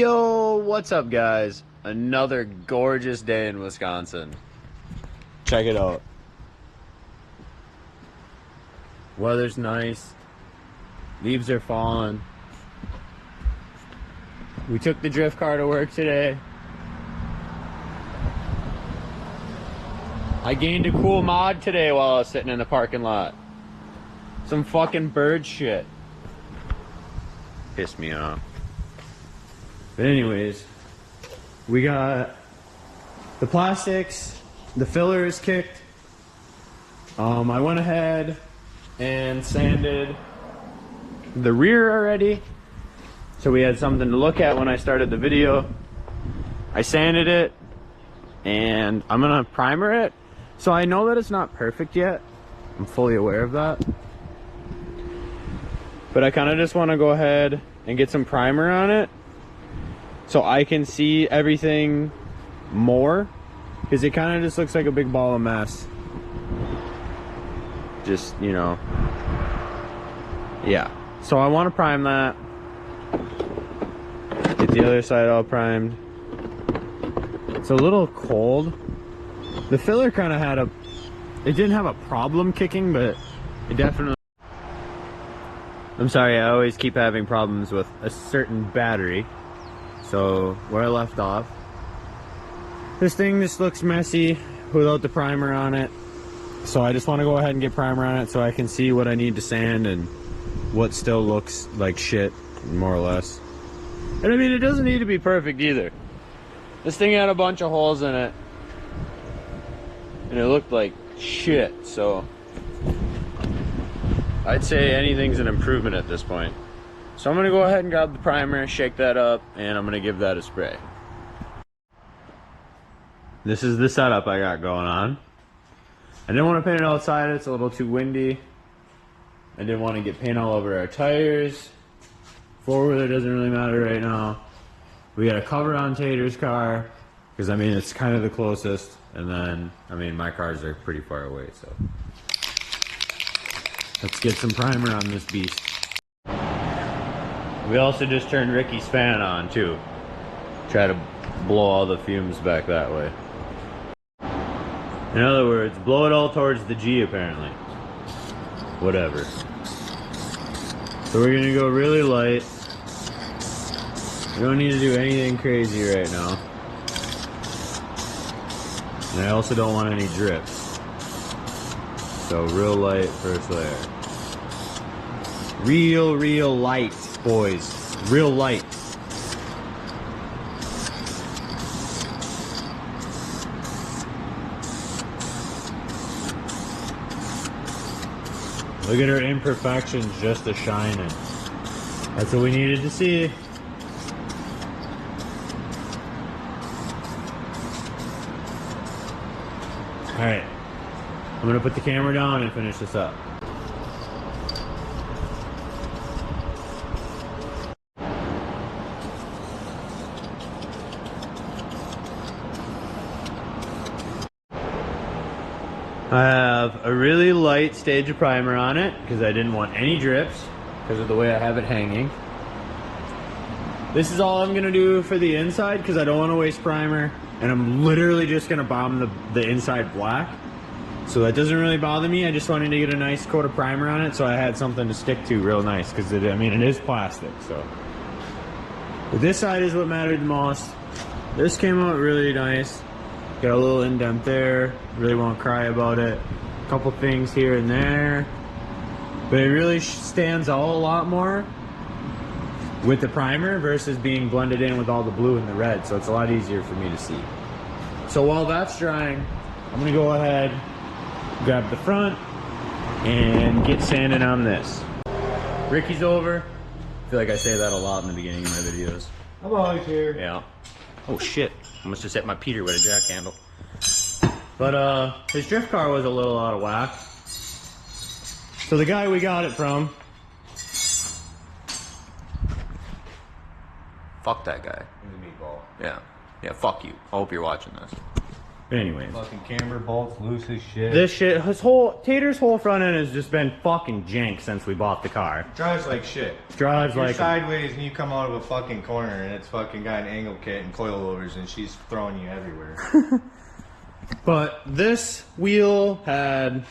Yo, what's up guys? Another gorgeous day in Wisconsin. Check it out. Weather's nice. Leaves are falling. We took the drift car to work today. I gained a cool mod today while I was sitting in the parking lot. Some fucking bird shit. Pissed me off. But anyways, we got the plastics, the filler is kicked. I went ahead and sanded the rear already, so we had something to look at when I started the video. I sanded it, and I'm gonna primer it. So I know that it's not perfect yet. I'm fully aware of that. But I kind of just want to go ahead and get some primer on it, so I can see everything more, because it kind of just looks like a big ball of mess. Just, you know, yeah. So I want to prime that. Get the other side all primed. It's a little cold. The filler kind of had it didn't have a problem kicking, but it definitely... I'm sorry, I always keep having problems with a certain battery. So, where I left off, this thing just looks messy without the primer on it. So I just want to go ahead and get primer on it so I can see what I need to sand and what still looks like shit, more or less. And I mean, it doesn't need to be perfect either. This thing had a bunch of holes in it, and it looked like shit, so I'd say anything's an improvement at this point. So I'm gonna go ahead and grab the primer, shake that up, and I'm gonna give that a spray. This is the setup I got going on. I didn't want to paint it outside, it's a little too windy. I didn't want to get paint all over our tires. Four-wheeler doesn't really matter right now. We got a cover on Tater's car, because I mean it's kind of the closest, and then, I mean my cars are pretty far away, so. Let's get some primer on this beast. We also just turned Ricky's fan on too. Try to blow all the fumes back that way. In other words, blow it all towards the G apparently. Whatever. So we're gonna go really light. We don't need to do anything crazy right now. And I also don't want any drips. So real light first layer. Real light, boys. Real light. Look at her imperfections just a shining. That's what we needed to see. Alright. I'm gonna put the camera down and finish this up. I have a really light stage of primer on it because I didn't want any drips because of the way I have it hanging. This is all I'm gonna do for the inside because I don't want to waste primer, and I'm literally just gonna bomb the inside black. So that doesn't really bother me. I just wanted to get a nice coat of primer on it so I had something to stick to real nice, because I mean it is plastic. So but this side is what mattered the most. This came out really nice. Got a little indent there, really won't cry about it. A couple things here and there. But it really stands out a lot more with the primer versus being blended in with all the blue and the red, so it's a lot easier for me to see. So while that's drying, I'm gonna go ahead, grab the front, and get sanding on this. Ricky's over. I feel like I say that a lot in the beginning of my videos. I'm always here. Yeah. Oh shit, I must have set my Peter with a jack handle. But his drift car was a little out of whack. So the guy we got it from, fuck that guy. The meatball. Yeah, fuck you. I hope you're watching this. Anyways. Fucking camber bolts loose as shit. This shit, Tater's whole front end has just been fucking jank since we bought the car. Drives like shit. Drives You're like sideways and you come out of a fucking corner and it's fucking got an angle kit and coilovers and she's throwing you everywhere. But this wheel had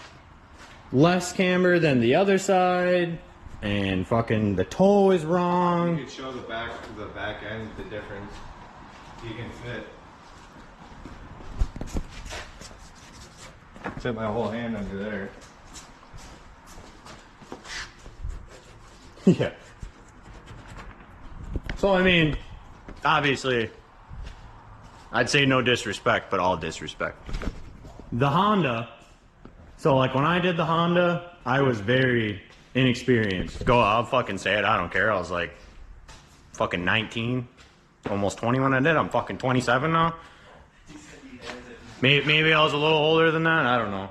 less camber than the other side, and fucking the toe is wrong. You could show the back end, the difference. You can fit. Fit my whole hand under there. Yeah. So I mean, obviously, I'd say no disrespect, but all disrespect. The Honda, so like when I did the Honda, I was very inexperienced. I'll fucking say it, I don't care. I was like fucking 19, almost 20 when I did. I'm fucking 27 now. Maybe I was a little older than that, I don't know.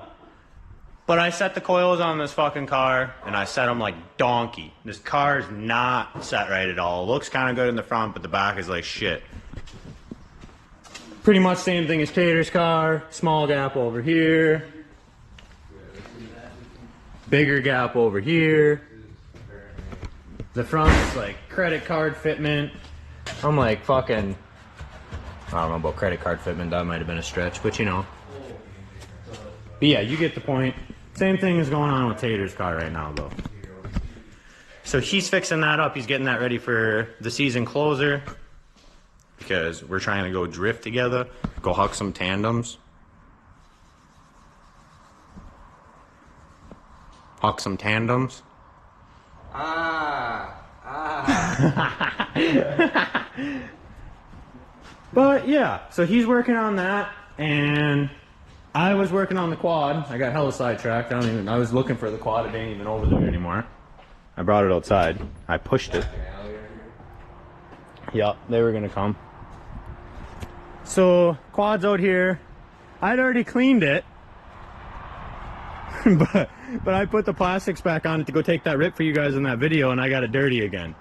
But I set the coils on this fucking car, and I set them like donkey. This car is not set right at all. It looks kind of good in the front, but the back is like shit. Pretty much same thing as Tater's car. Small gap over here. Bigger gap over here. The front is like credit card fitment. I'm like fucking... I don't know about credit card fitment, that might have been a stretch, but you know. But yeah, you get the point. Same thing is going on with Tater's car right now, though. So he's fixing that up. He's getting that ready for the season closer. Because we're trying to go drift together. Go huck some tandems. Huck some tandems. But yeah, so he's working on that, and I was working on the quad. I got hella sidetracked. I was looking for the quad. It ain't even over there anymore. I brought it outside. I pushed it. Yep, they were gonna come. So quad's out here. I'd already cleaned it, but I put the plastics back on it to go take that rip for you guys in that video, and I got it dirty again.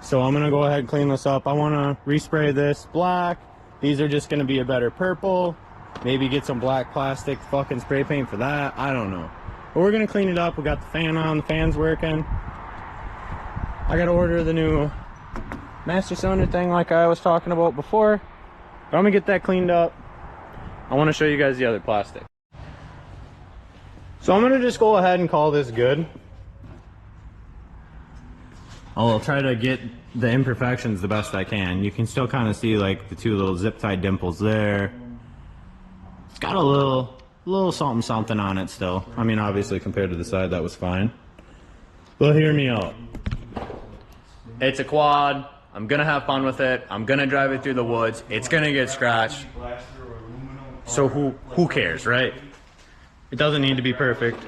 So I'm gonna go ahead and clean this up. I wanna respray this black. These are just gonna be a better purple. Maybe get some black plastic fucking spray paint for that. I don't know. But we're gonna clean it up. We got the fan on, the fan's working. I gotta order the new master cylinder thing like I was talking about before. But I'm gonna get that cleaned up. I wanna show you guys the other plastic. So I'm gonna just go ahead and call this good. I'll try to get the imperfections the best I can. You can still kind of see like the two little zip tie dimples there. It's got a little something something on it still. I mean, obviously compared to the side that was fine. But hear me out. It's a quad. I'm gonna have fun with it. I'm gonna drive it through the woods. It's gonna get scratched. So who cares, right? It doesn't need to be perfect.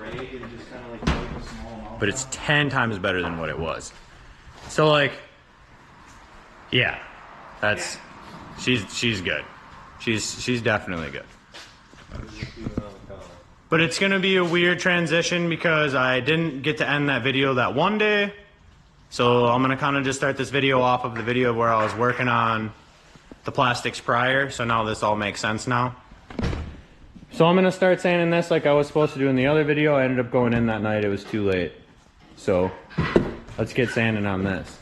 But it's 10 times better than what it was. So like, yeah, that's, she's good. She's definitely good. But it's gonna be a weird transition because I didn't get to end that video that one day. So I'm gonna kind of just start this video off of the video where I was working on the plastics prior. So now this all makes sense now. So I'm gonna start sanding this like I was supposed to do in the other video. I ended up going in that night, it was too late. So let's get sanding on this.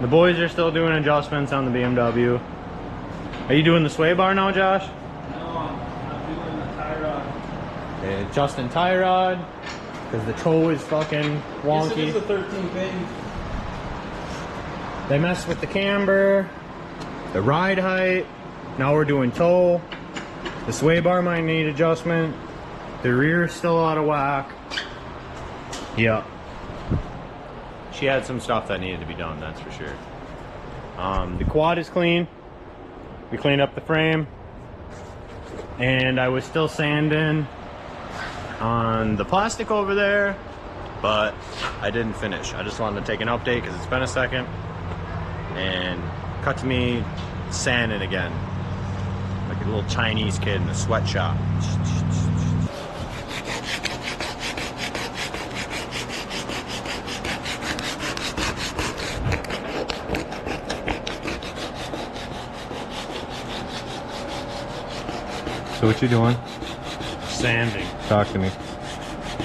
The boys are still doing adjustments on the BMW. Are you doing the sway bar now, Josh? No, I'm doing the tie rod. Okay, adjusting tie rod, because the toe is fucking wonky. Yes, it is a 13 pin. They messed with the camber, the ride height. Now we're doing toe. The sway bar might need adjustment. The rear is still out of whack. Yeah. She had some stuff that needed to be done, that's for sure. The quad is clean. We cleaned up the frame. And I was still sanding on the plastic over there, but I didn't finish. I just wanted to take an update because it's been a second. And cut to me sanding again. Like a little Chinese kid in a sweatshop. So what you doing? Sanding. Talk to me.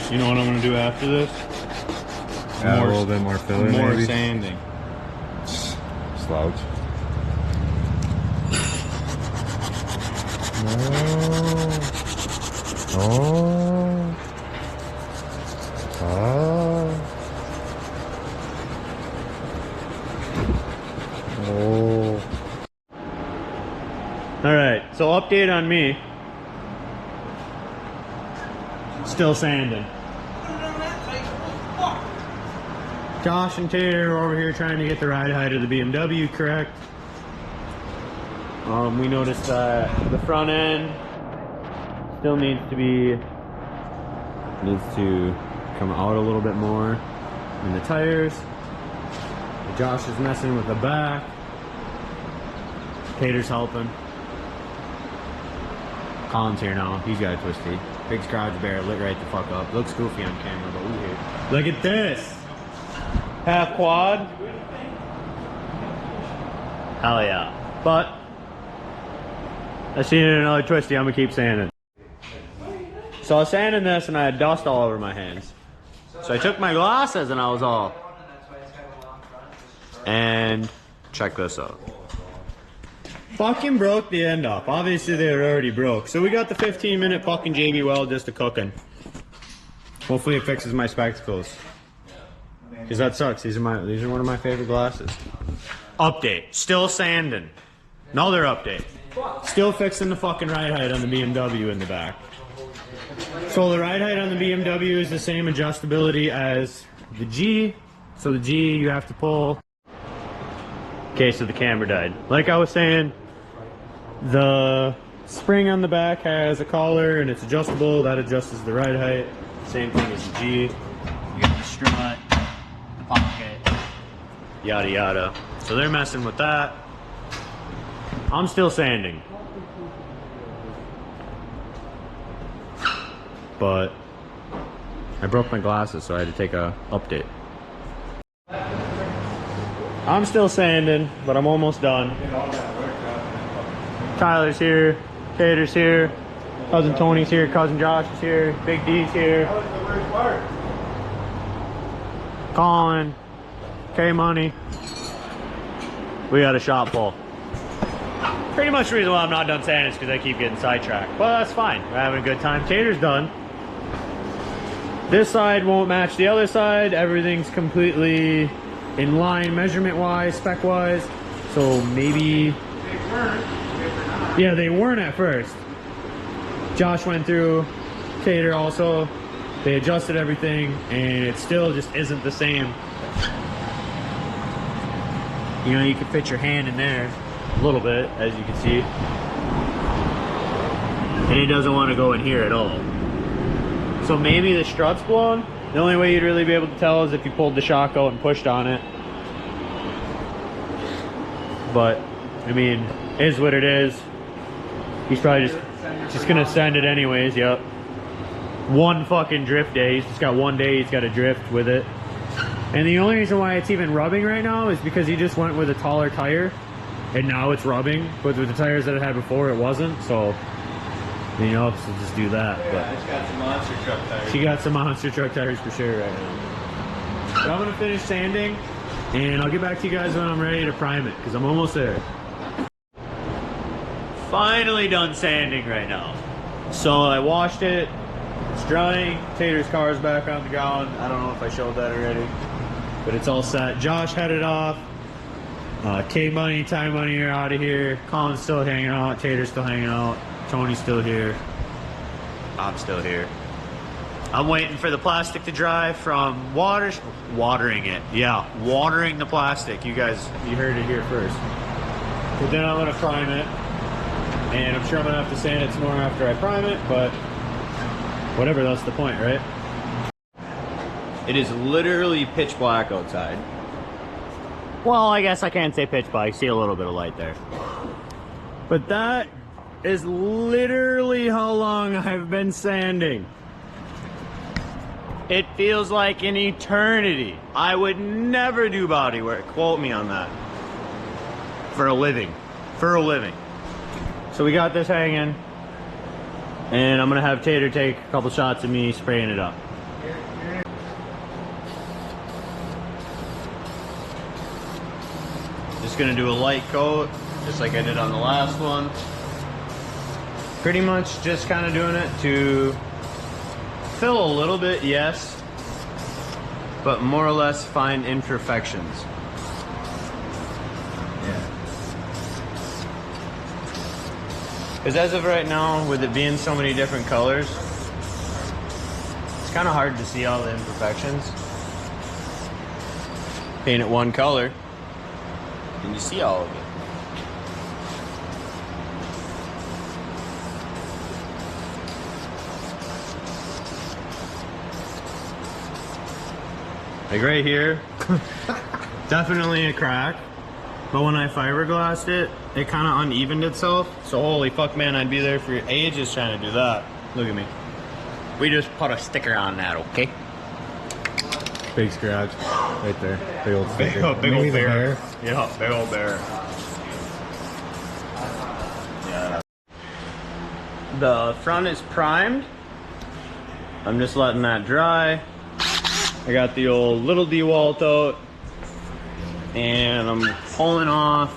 You know what I'm gonna do after this? Add a little bit more filler, more maybe? sanding. Slouch. Oh. Oh. Oh. Alright, so update on me. Still sanding. Josh and Tater are over here trying to get the ride height of the BMW correct. We noticed that the front end still needs to come out a little bit more in the tires. Josh is messing with the back. Tater's helping. Colin's here now. He's got a twisty. Big garage bear lit right the fuck up. Looks goofy on camera, but we're here. Look at this. Half quad. Hell yeah. But I seen it another twisty. I'm gonna keep sanding. So I was sanding this and I had dust all over my hands. So I took my glasses and I was all. And check this out. Fucking broke the end off. Obviously they were already broke. So we got the 15-minute fucking JB Weld just to cooking. Hopefully it fixes my spectacles. Cause that sucks. These are one of my favorite glasses. Update. Still sanding. Another update. Still fixing the fucking ride height on the BMW in the back. So the ride height on the BMW is the same adjustability as the G. So the G you have to pull. Case of the camber died. Like I was saying, the spring on the back has a collar and it's adjustable. That adjusts the ride height. Same thing as the G. You got the strut, the pocket, yada yada. So they're messing with that. I'm still sanding. But I broke my glasses, so I had to take a update. I'm still sanding, but I'm almost done. Tyler's here, Tater's here, cousin Tony's here, cousin Josh is here, Big D's here. Colin, K-Money. We got a shot full. Pretty much the reason why I'm not done sanding is because I keep getting sidetracked. But that's fine. We're having a good time. Tater's done. This side won't match the other side. Everything's completely in line measurement-wise, spec-wise. So maybe... Yeah, they weren't at first. Josh went through, Tater also. They adjusted everything, and it still just isn't the same. You know, you can fit your hand in there a little bit, as you can see. And it doesn't want to go in here at all. So maybe the strut's blown. The only way you'd really be able to tell is if you pulled the shock out and pushed on it. But, I mean, is what it is. He's probably just gonna send it anyways, yep. One fucking drift day. He's just got one day he's got to drift with it. And the only reason why it's even rubbing right now is because he just went with a taller tire. And now it's rubbing. But with the tires that it had before, it wasn't. So, you know, so just do that. Yeah, it's got some monster truck tires. She got some monster truck tires for sure right now. So I'm gonna finish sanding, and I'll get back to you guys when I'm ready to prime it, because I'm almost there. Finally done sanding right now. So I washed it, it's drying. Tater's car is back on the ground. I don't know if I showed that already, but it's all set. Josh had it off. K-Money, Time Money are out of here. Colin's still hanging out. Tater's still hanging out. Tony's still here. I'm still here. I'm waiting for the plastic to dry from watering it. Yeah, watering the plastic. You guys, you heard it here first. But then I'm gonna prime it. And I'm sure I'm gonna have to sand it some more after I prime it, but whatever, that's the point, right? It is literally pitch black outside. Well, I guess I can't say pitch black. I see a little bit of light there. But that is literally how long I've been sanding. It feels like an eternity. I would never do body work. Quote me on that. For a living. For a living. So we got this hanging. And I'm gonna have Tater take a couple shots of me spraying it up. Just gonna do a light coat, just like I did on the last one. Pretty much just kind of doing it to fill a little bit, yes, but more or less find imperfections. Yeah. Because as of right now, with it being so many different colors, it's kind of hard to see all the imperfections. Paint it one color, and you see all of it. Like right here, definitely a crack. But when I fiberglassed it, it kind of unevened itself. So holy fuck, man, I'd be there for ages trying to do that. Look at me. We just put a sticker on that, okay? Big scratch right there. Big old sticker. Big old bear. Yeah, big old bear. Yeah. The front is primed. I'm just letting that dry. I got the old little DeWalt out, and I'm pulling off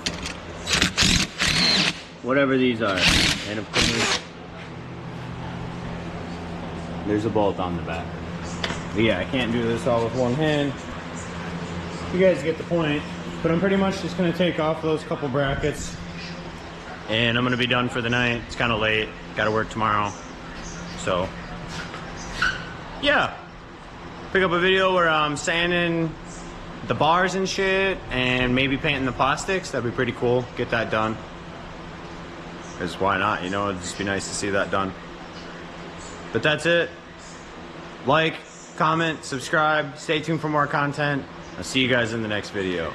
whatever these are. And of course, there's a bolt on the back. But yeah, I can't do this all with one hand. You guys get the point. But I'm pretty much just gonna take off those couple brackets, and I'm gonna be done for the night. It's kind of late. Got to work tomorrow, so yeah. Pick up a video where I'm sanding the bars and shit and maybe painting the plastics. That'd be pretty cool. Get that done. Because why not? You know, it'd just be nice to see that done. But that's it. Like, comment, subscribe. Stay tuned for more content. I'll see you guys in the next video.